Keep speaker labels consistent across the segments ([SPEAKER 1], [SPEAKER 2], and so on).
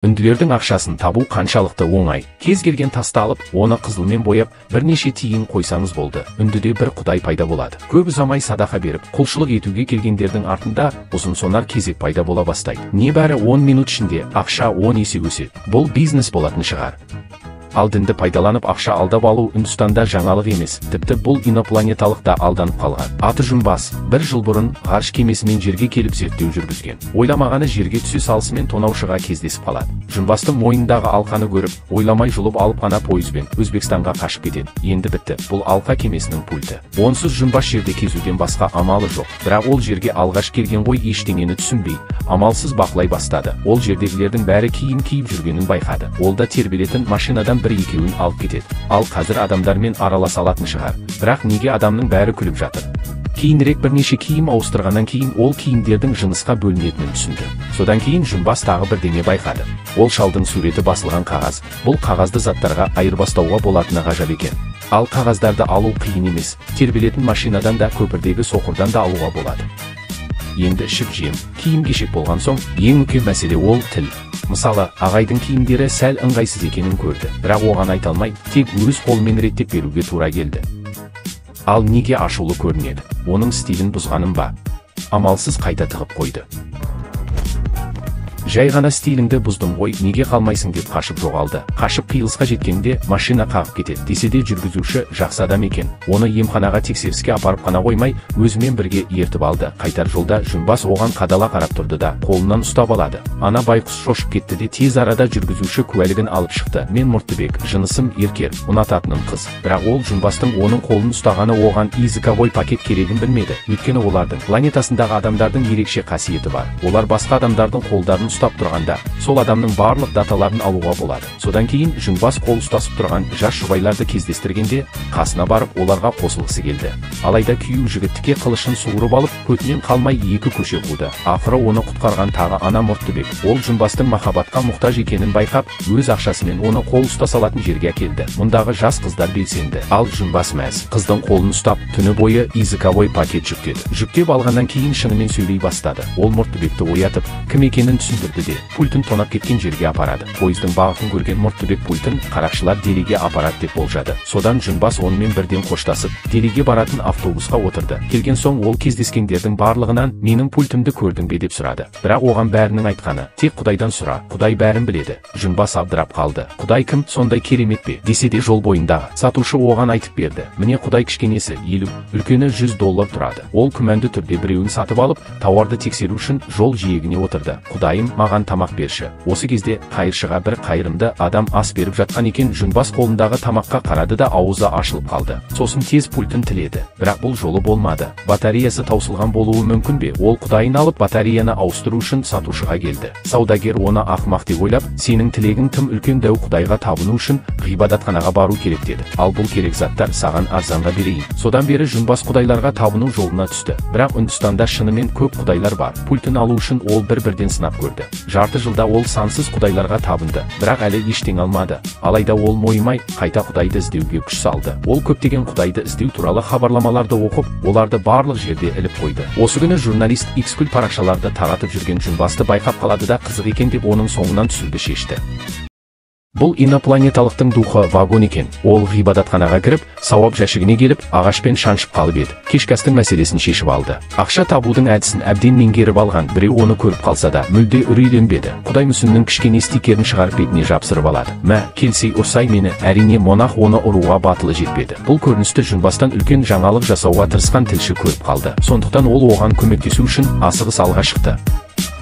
[SPEAKER 1] Үнділердің ақшасын табу қаншалықты оңай. Кез келген тасты алып, оны қызылмен бояп, бірнеше тиын қойсаңыз болды. Үндіде бір құдай пайда болады. Көп ұзамай садақа беріп, құлшылық етуге келгендердің артында ұзын-сонар кезек пайда бола бастайды. Небәрі 10 минут ішінде ақша 10 есе өседі. Бұл бизнес болатын шығар. Ал дінді пайдаланып ақша алдап алу Үндістанда жаңалық емес, тіпті бұл инопланеталықта алданып қалған. Аты Жумбас 1 жыл бұрын ғарыш кемесімен жерге келіп зерттеу жүргізген. Ойламағаны жерге түсе салысымен тонаушыға кездесіп қалады. Жумбастың мойнындағы алқаны көріп, ойламай жұлып алып қана пойызбен Өзбекстанға қашып кетеді. Енді бітті. Бұл алқа кемесінің пульті. Онсыз Жумбас жерде кезуден басқа амалы жоқ. Бірақ ол жерге алғаш келген ғой ештеңені түсінбей, амалсыз бақылай бастады. Ол жердегілердің бәрі киім киіп жүргенін байқады. Ол да тербелетін машинадан бір-екеуін алып кетеді. Ал қазір адамдармен араласа алатын шығар. Бірақ неге адамның бәрі күліп жатыр? Кейінірек бірнеше киім ауыстырғаннан кейін ол киімдердің жынысқа бөлінетінін түсінді. Содан кейін Жумбас тағы бірдеңе байқады. Ол шалдың суреті басылған қағаз. Бұл қағазды заттарға айырбастауға болатыны ғажап екен. Ал қағаздарды алу қиын емес. Тербелетін машинадан да көпірдегі соқырдан да алуға болады. Енді ішіп-жем, киім-кешек болған соң, ең үлкен мәселе ол тіл. Мысалы, ағайдың киімдері сәл ыңғайсыз екенін көрді, бірақ оған айта алмай, тек өз қолымен реттеп беруге тура келді. Ал неге ашулы көрінеді? Оның стилін бұзғаным ба? Амалсыз қайта тығып қойды. Жай ғана стиліңді бұздым ғой, неге қалмайсың деп қашып жоғалды. Қашып қиылысқа жеткенде машина қағып кетеді. Десе де жүргізуші жақсы адам екен. Оны емханаға тексеріске апарып қана қоймай, өзімен бірге ертіп алды. Қайтар жолда Жумбас оған қадала қарап тұрды да, қолынан ұстап алады. Ана байқұс шошып кетті де тез арада жүргізуші куәлігін алып шықты. Мен Мұрттыбек, жынысым еркер, ұнататыным қыз. Бірақ ол Жумбастың оның қолын ұстағаны оған языковой пакет керегін білмеді. Өйткені олардың планетасындағы адамдардың ерекше қасиеті бар. Олар басқа адамдардың қолдарын ұстап тұрғанда, сол адамның барлық даталарын алуға болады. Содан кейін Жумбас қол ұстасып тұрған жас жұбайларды кездестіргенде, қасына барып оларға қосылғысы келді. Алайда күйеу жігіттікке қылышын суырып алып, көтінен қалмай екі көше қуды. Ақыры оны құтқарған тағы ана Мұрттыбек. Ол Жумбастың махаббатқа мұқтаж екенін байқап, өз ақшасымен оны қол ұстаса алатын жерге әкелді. Мұндағы жас қыздар белсенді. Ал Жумбас мәз. Қыздың қолын ұстап, түні бойы языковой пакет жүктеді. Жүктеп алғаннан кейін шынымен сөйлей бастады. Ол Мұрттыбекті оятып, кім екенін түсіндірді де, пультін тонап кеткен жерге апарады. Пойыздың бағытын көрген Мұрттыбек пультін қарақшылар Делиге апарады деп болжады. Содан Жумбас онымен бірден қоштасып, Делиге баратын автобусқа отырды. Келген соң ол кездескендердің барлығынан менің пультімді көрдің бе деп сұрады. Бірақ оған бәрінің айтқаны, тек Құдайдан сұра, Құдай бәрін біледі. Жумбас абдырап қалды. Құдай кім, сондай керемет пе? Десе де жол бойындағы сатушы оған айтып берді. Міне Құдай кішкенесі 50, үлкені $100 тұрады. Ол күмәнді түрде біреуін сатып алып, тауарды тексеру үшін жол жиегіне отырды. Құдайым, маған тамақ берші. Осы кезде қайыршыға бір қайырымды адам ас беріп жатқан екен. Жумбас қолындағы тамаққа қарады да аузы ашылып қалды. Сосын тез пультін тіледі. Бірақ бұл жолы болмады. Батареясы таусылған болуы мүмкін бе? Ол Құдайын алып батареяны ауыстыру үшін сатушыға келді. Саудагер оны ақымақ деп ойлап, сенің тілегің тым үлкен, дәу Құдайға табыну үшін ғибадатханаға бару керек деді. Ал бұл керек заттар саған арзанға берейін. Содан бері Жумбас Құдайларға табыну жолына түсті. Бірақ Үндістанда шынымен көп Құдайлар бар. Пультін алу үшін ол бір-бірден сынап көрді. Жарты жылда ол сансыз Құдайларға табынды, бірақ әлі ештеңе алмады. Алайда ол мойымай, қайта Құдайды іздеуге күш салды. Ол көптеген Құдайды іздеу туралы хабарламаларды оқып, оларды барлық жерде іліп қойды. Осы күні журналист X-күл парақшаларды таратып жүрген Жумбасты байқап қалады да қызық екен деп оның соңынан түсуді шешті. Бұл инопланеталықтың духы вагон екен. Ол ғибадатханаға кіріп, сауап жәшігіне келіп, ағашпен шаншып қалып еді. Кешкі мәселесін шешіп алды. Ақша табудың әдісін әбден меңгеріп алған. Біреу оны көріп қалса да, мүлде үрейленбеді. Құдай мүсіннің кішкене стикерін шығарып бетіне жапсырып алады. Мә, келсей ұрсай мені. Әрине монах оны ұруға батылы жетпеді. Бұл көріністі Жумбастан үлкен жаңалық жасауға тырысқан тілші көріп қалды. Сондықтан ол оған көмектесу үшін асығыс алға шықты.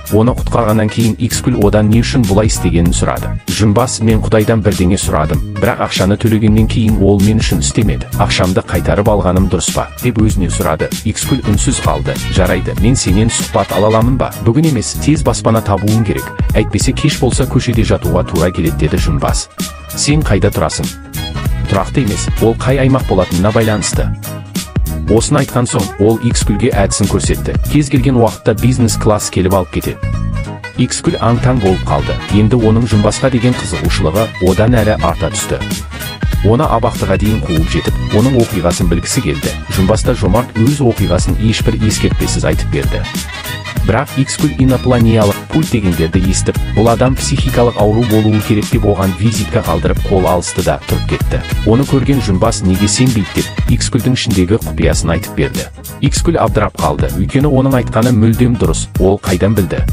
[SPEAKER 1] Оны құтқарғаннан кейін X-күл одан не үшін бұлай істегенін сұрады. Жумбас, мен Құдайдан бірдеңе сұрадым, бірақ ақшаны төлегеннен кейін ол мен үшін істемеді. Ақшамды қайтарып алғаным дұрыс па деп өзіне сұрады. X-күл үнсіз қалды. Жарайды, мен сенен сұхбат ала аламын ба? Бүгін емес, тез баспана табуың керек. Әйтпесе кеш болса көшеде жатуға тура келеді деді Жумбас. Сен қайда тұрасың? Тұрақты емес, ол қай аймақ болатынына байланысты. Осыны айтқан соң, ол X-күлге әдісін көрсетті. Кез келген уақытта бизнес-класс келіп алып кетеді. X-күл аң-таң болып қалды. Енді оның Жумбасқа деген қызығушылығы одан әрі арта түсті. Оны абақтыға дейін қуып жетіп, оның оқиғасын білгісі келді. Жумбаста жомарт өз оқиғасын ешбір ескертпесіз айтып берді. Бірақ X-күл инопланеталық пульт дегендерді естіп, бұл адам психикалық ауру болуы керек деп оған визитка қалдырып қол алысты да тұрып кетті. Оны көрген Жүнбас неге сенбейді деп Икскүлдің ішіндегі құпиясын айтып берді. Икскүл абдырап қалды, өйткені оның айтқаны мүлдем дұрыс, ол қайдан білді?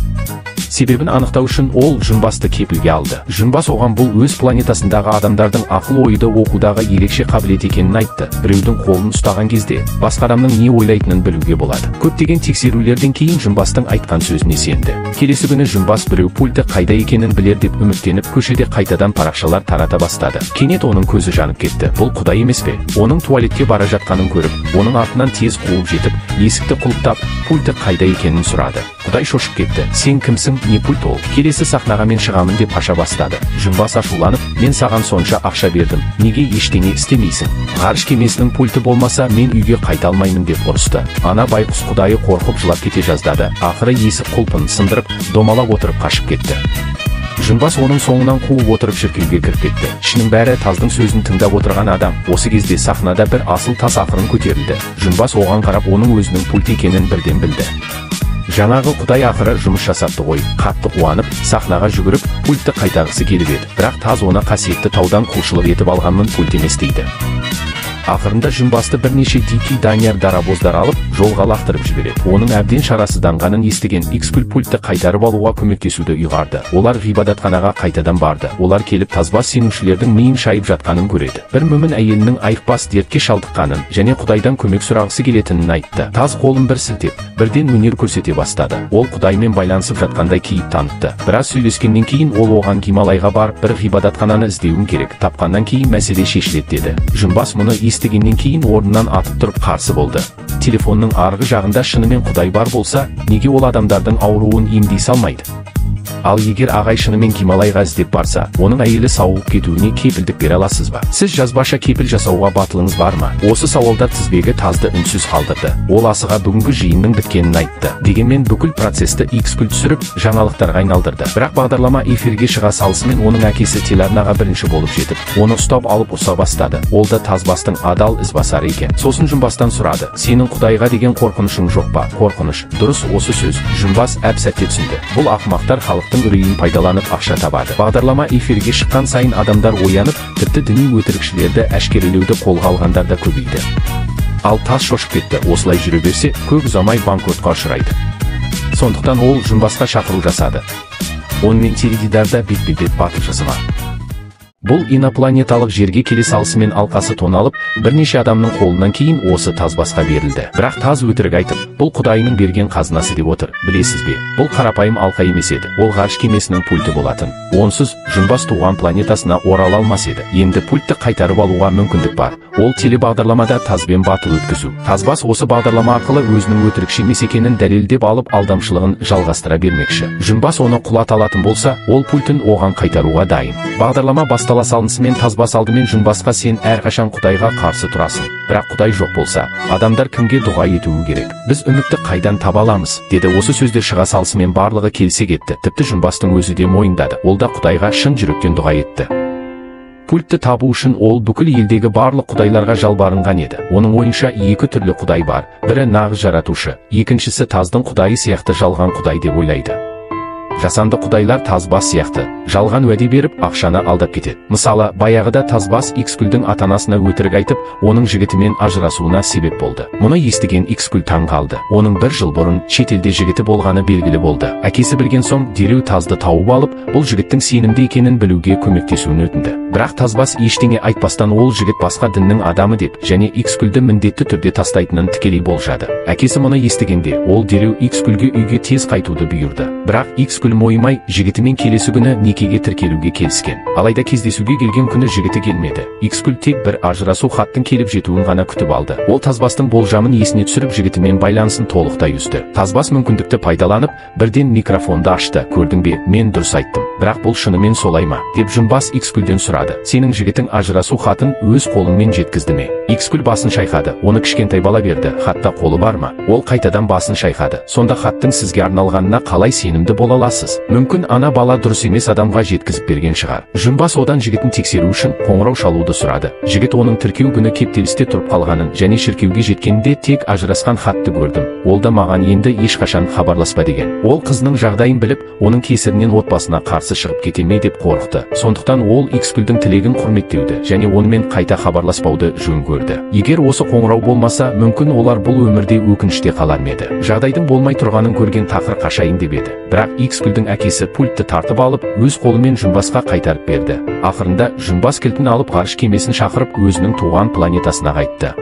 [SPEAKER 1] Себебін анықтау үшін ол Жүнбасты кепілге алды. Жүнбас оған бұл өз планетасындағы адамдардың ақыл-ойды оқудағы ерекше қабілет екенін айтты. Біреудің қолын ұстаған кезде басқа адамның не ойлайтынын білуге болады. Көптеген тексерулерден кейін Жүнбастың айтқан сөзіне сенді. Келесі күні Жүнбас біреу пульті қайда екенін білер деп үміттеніп көшеде қайтадан парақшалар тарата бастады. Кенет оның көзі жанып кетті. Бұл Құдай емес пе? Оның туалетке бара жатқанын көріп, оның артынан тез қуып жетіп, есікті құлыптап, пульті қайда екенін сұрады. Құдай шошып кетті. Сен кімсің? Не пульт ол? Келесі сахнаға мен шығамын деп аша бастады. Жүнбас ашуланып, мен саған сонша ақша бердім, неге ештеңе істемейсің? Ғарыш кемесінің пульті болмаса мен үйге қайта алмаймын деп ұрысты. Ана байқұс Құдайы қорқып жылап кете жаздады. Ақыры есік құлпын сындырып, домалап отырып қашып кетті. Жүнбас оның соңынан қуып отырып шіркеуге кіріп кетті. Ішінің бәрі таздың сөзін тыңдап отырған адам. Осы кезде сахнада бір асыл тас ақырын көтерілді. Жүнбас оған қарап оның өзінің пульт екенін бірден білді. Жаңағы Құдай ақыры жұмыс жасапты ғой. Қатты қуанып, сахнаға жүгіріп, пультті қайтарғысы келіп еді. Бірақ таз оны қасиетті таудан құлшылық етіп алғанмын, пульт емес дейді. Ақырында Жүнбасты бірнеше Дики Данияр дарабоздар алып, жолға лақтырып жібереді. Оның әбден шарасызданғанын естіген Икскүл пультті қайтарып алуға көмектесуді ұйғарды. Олар ғибадатханаға қайтадан барды. Олар келіп тазбас сенушілердің миын шайып жатқанын көреді. Бір мүмін әйелінің айықпас дертке шалдыққанын және Құдайдан көмек сұрағысы келетінін айтты. Таз қолын бір сілтеп, бірден өнер көрсете бастады. Ол Құдаймен байланысып жатқандай кейіп танытты. Біраз сөйлескеннен кейін ол оған Гималайға барып, бір ғибадатхананы іздеуім керек. Тапқаннан кейін мәселе шешіледі деді. Жүнбас мұны естігеннен кейін орнынан атып тұрып қарсы болды. Телефонның арғы жағында шынымен Құдай бар болса, неге ол адамдардың ауруын емдей салмайды? Ал егер ағай шынымен Гималайға іздеп барса, оның әйелі сауығып кетуіне кепілдік бере аласыз ба? Сіз жазбаша кепіл жасауға батылыңыз бар ма? Осы сауалдар тізбегі тазды үнсіз қалдырды. Ол асыға бүгінгі жиынның біткенін айтты. Дегенмен бүкіл процесті Икскүл түсіріп, жаңалықтарға айналдырды. Бірақ бағдарлама эфирге шыға салысымен оның әкесі телеарнаға бірінші болып жетіп, оны ұстап алып ұса бастады. Ол да Тазбастың адал ізбасары екен. Сосын Жүнбастан сұрады: сенің Құдайға деген қорқынышың жоқ па? Қорқыныш. Дұрыс, осы сөз. Жүнбас әп-сәтте түсінді. Бұл ақымақтар халықтың үрейін пайдаланып ақша табады. Бағдарлама эфирге шыққан сайын адамдар оянып, тіпті діни өтірікшілерді әшкерелеуді қолға алғандар да көбейді. Ал Таз шошып кетті. Осылай жүре берсе, көп ұзамай банкротқа ұшырайды. Сондықтан ол Жүнбасқа шақыру жасады. Онымен теледидарда бетпе-бет батыл жасама. Бұл инопланеталық жерге келе салысымен алқасы тоналып, бірнеше адамның қолынан кейін осы Тазбасқа берілді. Бірақ Таз өтірік айтып, бұл Құдайының берген қазынасы деп отыр. Білесіз бе, бұл қарапайым алқа емес еді. Ол ғарыш кемесінің пульті болатын. Онсыз Жүнбас туған планетасына орала алмас еді. Енді пультті қайтарып алуға мүмкіндік бар. Ол телебағдарламада Тазбен батыл өткізу. Тазбас осы бағдарлама арқылы өзінің өтірікші емес екенін дәлелдеп алып, алдамшылығын жалғастыра бермекші. Жүнбас оны құлата алатын болса, ол пультін оған қайтаруға дайын. Бағдарлама бастала салысымен Тазбас алдымен Жүнбасқа: сен әрқашан Құдайға қарсы тұрасың. Бірақ Құдай жоқ болса, адамдар кімге дұға етуі керек? Біз үмітті қайдан таба аламыз? Деді. Осы сөздер шыға салысымен барлығы келісе кетті. Тіпті Жүнбастың өзі де мойындады. Ол да Құдайға шын жүректен дұға етті. Пультті табу үшін ол бүкіл елдегі барлық құдайларға жалбарынған еді. Оның ойынша екі түрлі Құдай бар. Бірі нағыз жаратушы, екіншісі Таздың Құдайы сияқты жалған Құдай деп ойлайды. Жасанды құдайлар Тазбас сияқты жалған уәде беріп ақшаны алдап кетеді. Мысалы, баяғыда Тазбас Икскүлдің ата-анасына өтірік айтып, оның жігітімен ажырасуына себеп болды. Мұны естіген Икскүл таң қалды. Оның бір жыл бұрын шетелде жігіті болғаны белгілі болды. Әкесі білген соң дереу Тазды тауып алып, бұл жігіттің сенімді екенін білуге көмектесуін өтінді. Бірақ Тазбас ештеңе айтпастан ол жігіт басқа діннің адамы деп және Икскүлді міндетті түрде тастайтынын тікелей болжады. Әкесі мұны естігенде, ол дереу Икскүлге үйге тез қайтуды бұйырды. Бірақ Икскүл мойымай жігітімен келесі күні некеге тіркелуге келіскен. Алайда кездесуге келген күні жігіті келмеді. Икскүл тек бір ажырасу хаттың келіп жетуін ғана күтіп алды. Ол Тазбастың болжамын есіне түсіріп жігітімен байланысын толықтай үзді. Тазбас мүмкіндікті пайдаланып, бірден микрофонды ашты. Көрдің бе, мен дұрыс айттым. Бірақ бұл шынымен солай ма? Деп Жүнбас Икскүлден сұрады. Сенің жігітің ажырасу хатын өз қолыңмен жеткізді ме? Икскүл басын шайқады. Оны кішкентай бала берді. Хатта қолы бар ма? Ол қайтадан басын шайқады. Сонда хаттың сізге арналғанына қалай сенімді бола аласыз? аласыз. Мүмкін ана бала дұрыс емес адамға жеткізіп берген шығар. Жымбас одан жігітін тексеру үшін қоңырау шалуды сұрады. Жігіт оның тіркеу күні кептелісте тұрып қалғанын және шіркеуге жеткенде тек ажырасқан хатты көрдім. Ол да маған енді ешқашан хабарласпа деген. Ол қызының жағдайын біліп, оның кесірінен отбасына қарсы шығып кете ме деп қорықты. Сондықтан ол Икскүлдің тілегін құрметтеуді және онымен қайта хабарласпауды жөн көрді. Егер осы қоңырау болмаса, мүмкін олар бұл өмірде өкініште қалар ма еді. Жағдайдың болмай тұрғанын көрген тақыр қашайын деп еді. Бірақ Икскүлдің әкесі пультті тартып алып, өз қолымен Жымбасқа қайтарып берді. Ақырында Жымбас кілтін алып ғарыш кемесін шақырып өзінің туған планетасына қайтты.